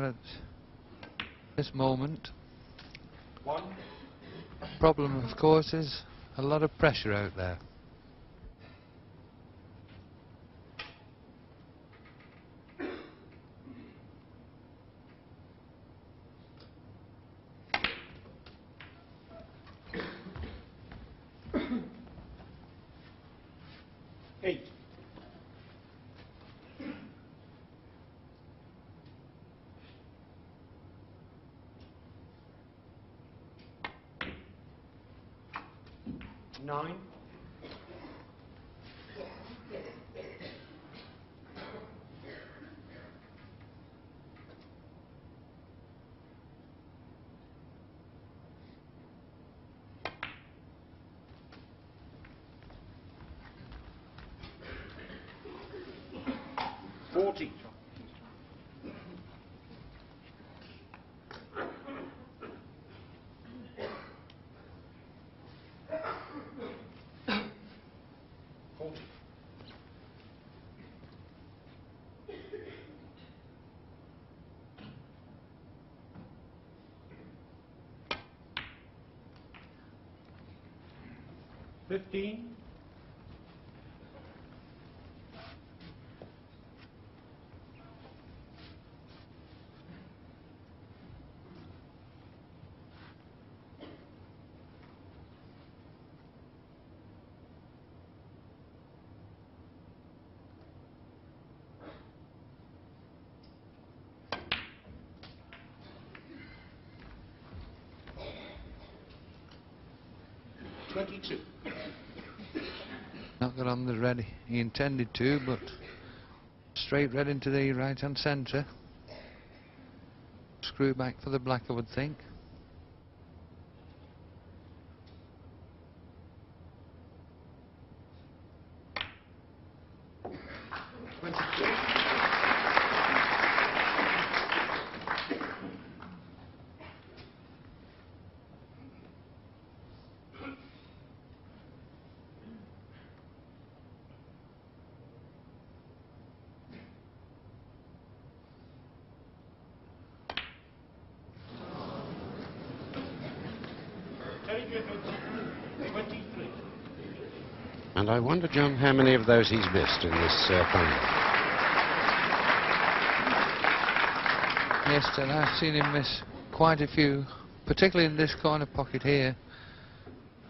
there at this moment. One. Problem, of course, is a lot of pressure out there. Eight. Nine. Forty. $15. $22. Not got on the red he intended to, but straight red into the right hand centre. Screw back for the black, I would think. Griffiths, 23. And I wonder, John, how many of those he's missed in this final. Yes, and I've seen him miss quite a few, particularly in this corner pocket here.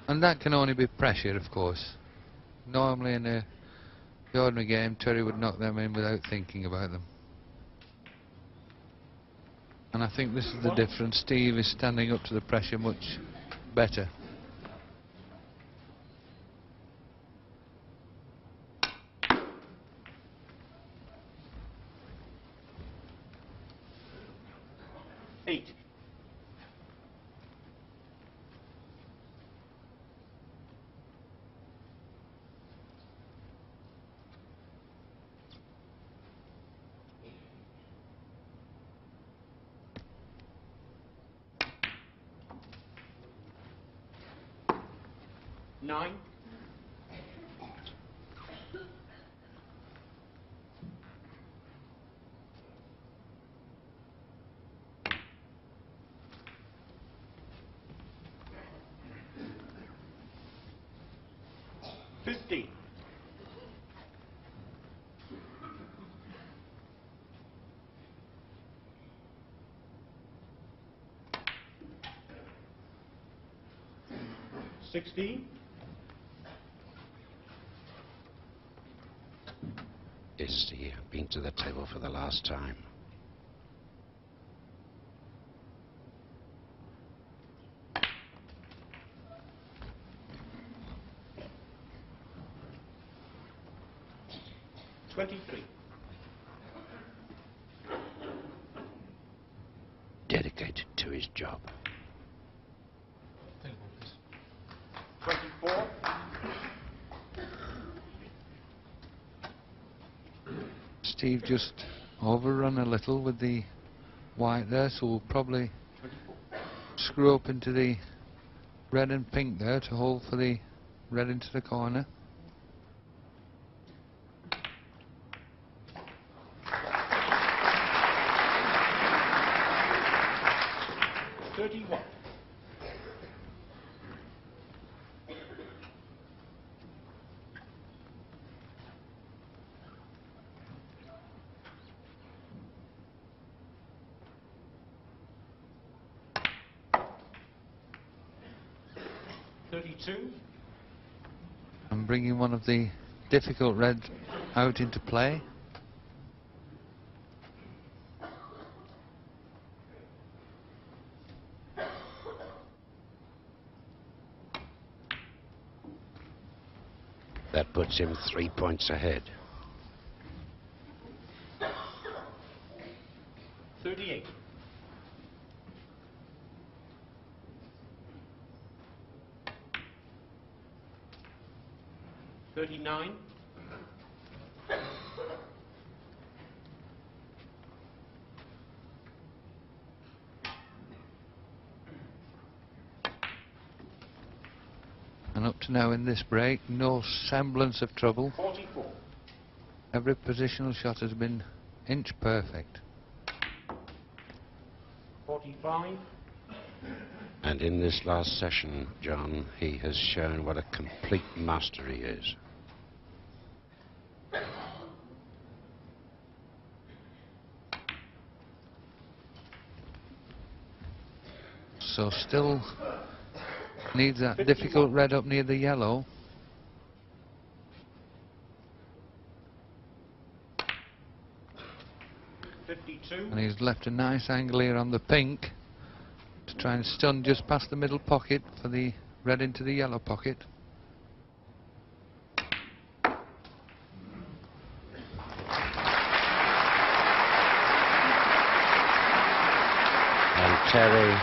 And that can only be pressure, of course. Normally in the ordinary game, Terry would knock them in without thinking about them. And I think this is the difference. Steve is standing up to the pressure much better. Eight. Nine. $15. $16. Is he been to the table for the last time? $23. Dedicated to his job. 24. Steve just overrun a little with the white there, so we'll probably screw up into the red and pink there to hold for the red into the corner. 32. And bringing one of the difficult reds out into play. That puts him 3 points ahead. 38. 39. 'And up to now in this break, no semblance of trouble. 44. Every positional shot has been inch perfect. 45. And in this last session, John, he has shown what a complete master he is. So still needs that difficult red up near the yellow. And he's left a nice angle here on the pink to try and stun just past the middle pocket for the red into the yellow pocket. And Terry,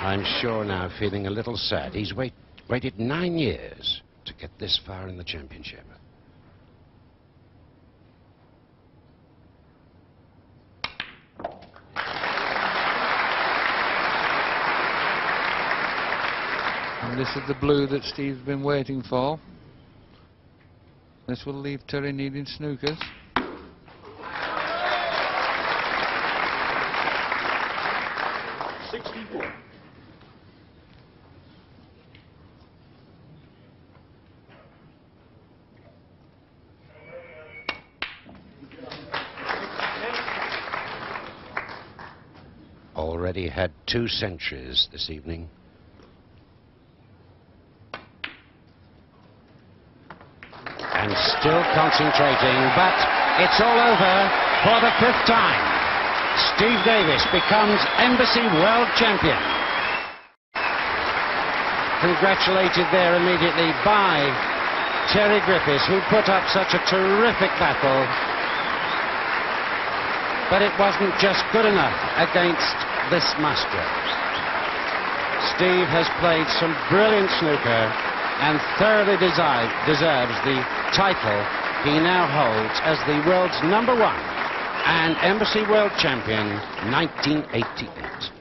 I'm sure now, feeling a little sad. He's waited 9 years to get this far in the championship. And this is the blue that Steve's been waiting for. This will leave Terry needing snookers. Already had 2 centuries this evening. And still concentrating, but it's all over for the 5th time. Steve Davis becomes Embassy World Champion. Congratulated there immediately by Terry Griffiths, who put up such a terrific battle. But it wasn't just good enough against this master. Steve has played some brilliant snooker and thoroughly deserves the title he now holds as the world's #1 and Embassy World Champion 1988.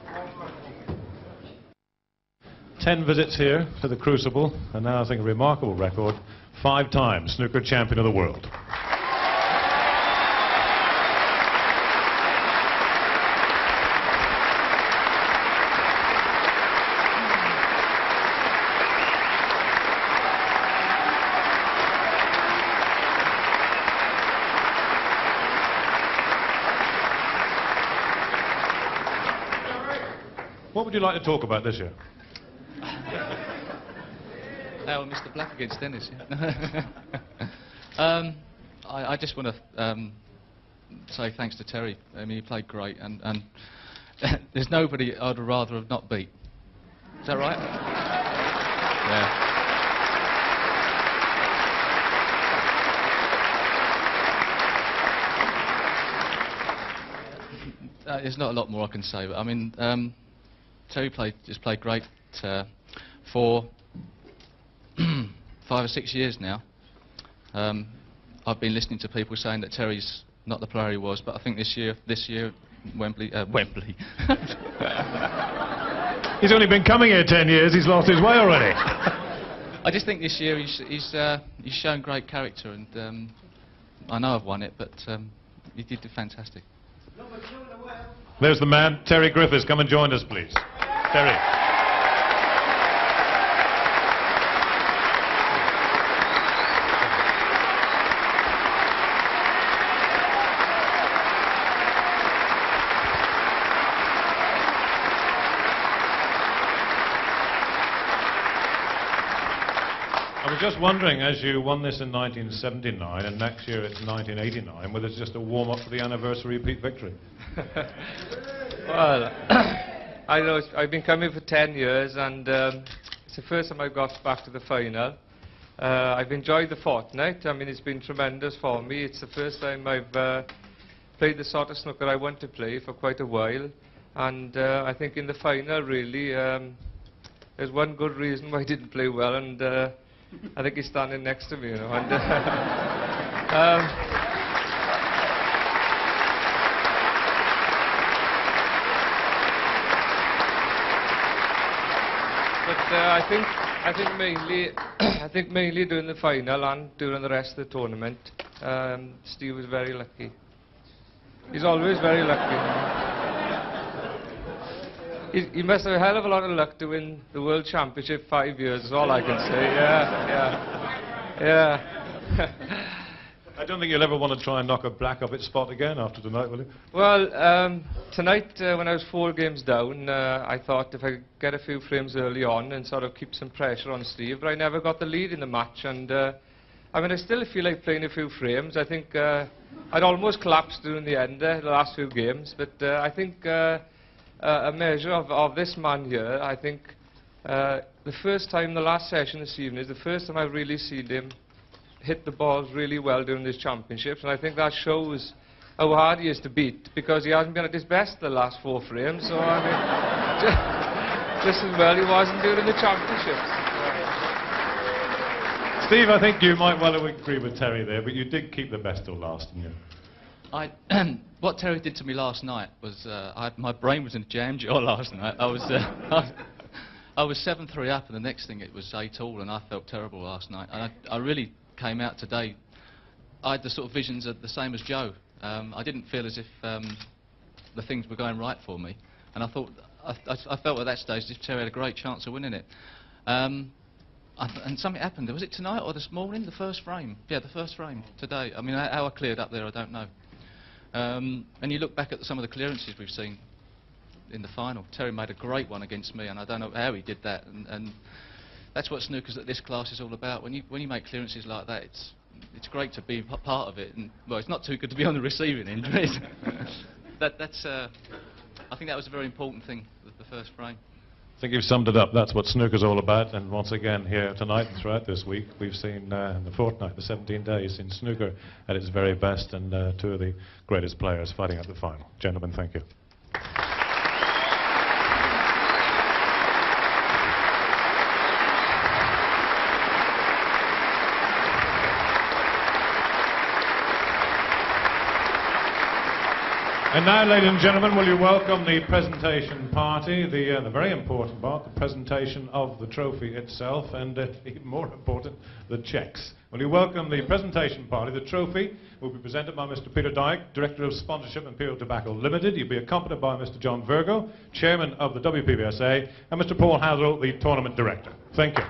10 visits here to the Crucible, and now I think a remarkable record, 5 times snooker champion of the world. What would you like to talk about this year? Well, Mr. Black against Dennis. Yeah. I just want to say thanks to Terry. I mean, he played great, and there's nobody I'd rather have not beat. Is that right? Yeah. There's not a lot more I can say, but I mean, Terry just played great for 5 or 6 years now. I've been listening to people saying that Terry's not the player he was, but I think this year, Wembley. He's only been coming here 10 years, he's lost his way already. I just think this year he's shown great character, and I know I've won it, but he did fantastic. There's the man, Terry Griffiths. Come and join us, please. Terry. just wondering, as you won this in 1979 and next year it's 1989, whether it's just a warm-up for the anniversary repeat victory. Well, I know I've been coming for 10 years and it's the first time I got back to the final. I've enjoyed the fortnight. I mean, it's been tremendous for me. It's the first time I've played the sort of snooker I want to play for quite a while. And I think in the final, really, there's one good reason why I didn't play well, and I think he's standing next to me, you know. And, I think mainly during the final and during the rest of the tournament, Steve was very lucky. He's always very lucky. He must have a hell of a lot of luck to win the World Championship 5 years, is all I can say. Yeah. I don't think you'll ever want to try and knock a black off its spot again after tonight, will you? Well, tonight when I was 4 games down, I thought if I could get a few frames early on and sort of keep some pressure on Steve, but I never got the lead in the match, and I mean, I still feel like playing a few frames. I think I'd almost collapsed during the end, the last few games, but I think a measure of this man here, I think the first time, the last session this evening, is the first time I've really seen him hit the balls really well during his championships, and I think that shows how hard he is to beat, because he hasn't been at his best the last 4 frames, so I mean, just as well he wasn't during the championships. Steve, I think you might well agree with Terry there, but you did keep the best till last, didn't you? What Terry did to me last night was, my brain was in a jam jar last night. I was 7-3 up, and the next thing it was 8-all, and I felt terrible last night. And I really came out today. I had the sort of visions of the same as Joe. I didn't feel as if the things were going right for me, and I thought I felt at that stage if Terry had a great chance of winning it. And something happened. Was it tonight or this morning? The first frame. Yeah, the first frame today. I mean, how I cleared up there, I don't know. And you look back at some of the clearances we've seen in the final. Terry made a great one against me, and I don't know how he did that. And that's what snooker's at this class is all about. When you make clearances like that, it's great to be part of it. And well, it's not too good to be on the receiving end. I think that was a very important thing, the first frame. I think you've summed it up. That's what snooker's all about. And once again, here tonight and throughout this week, we've seen in the fortnight, the 17 days, seen snooker at its very best, and 2 of the greatest players fighting at the final. Gentlemen, thank you. And now, ladies and gentlemen, will you welcome the presentation party, the very important part, the presentation of the trophy itself, and even more important, the cheques. Will you welcome the presentation party? The trophy will be presented by Mr. Peter Dyke, Director of Sponsorship Imperial Tobacco Limited. You'll be accompanied by Mr. John Virgo, Chairman of the WPBSA, and Mr. Paul Hazell, the Tournament Director. Thank you.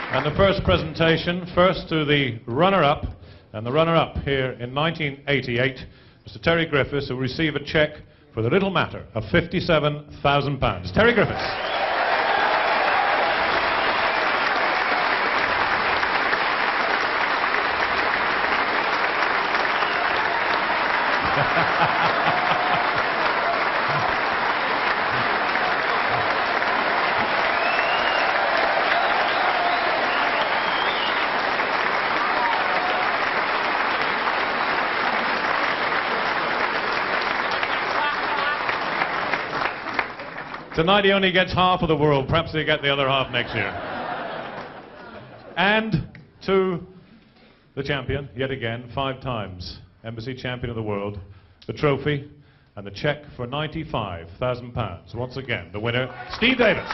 And the first presentation, first to the runner-up, and the runner-up here in 1988, Mr. Terry Griffiths, who will receive a cheque for the little matter of £57,000. Terry Griffiths. Tonight he only gets half of the world. Perhaps he'll get the other half next year. And to the champion, yet again, 5 times Embassy Champion of the World, the trophy and the cheque for £95,000. Once again, the winner, Steve Davis.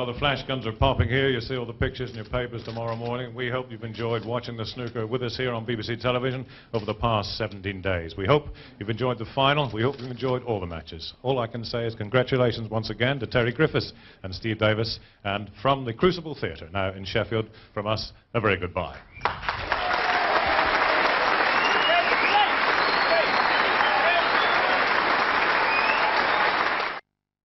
Well, the flash guns are popping here. You see all the pictures in your papers tomorrow morning. We hope you've enjoyed watching the snooker with us here on BBC Television over the past 17 days. We hope you've enjoyed the final. We hope you've enjoyed all the matches. All I can say is congratulations once again to Terry Griffiths and Steve Davis. And from the Crucible Theatre now in Sheffield, from us, a very good bye.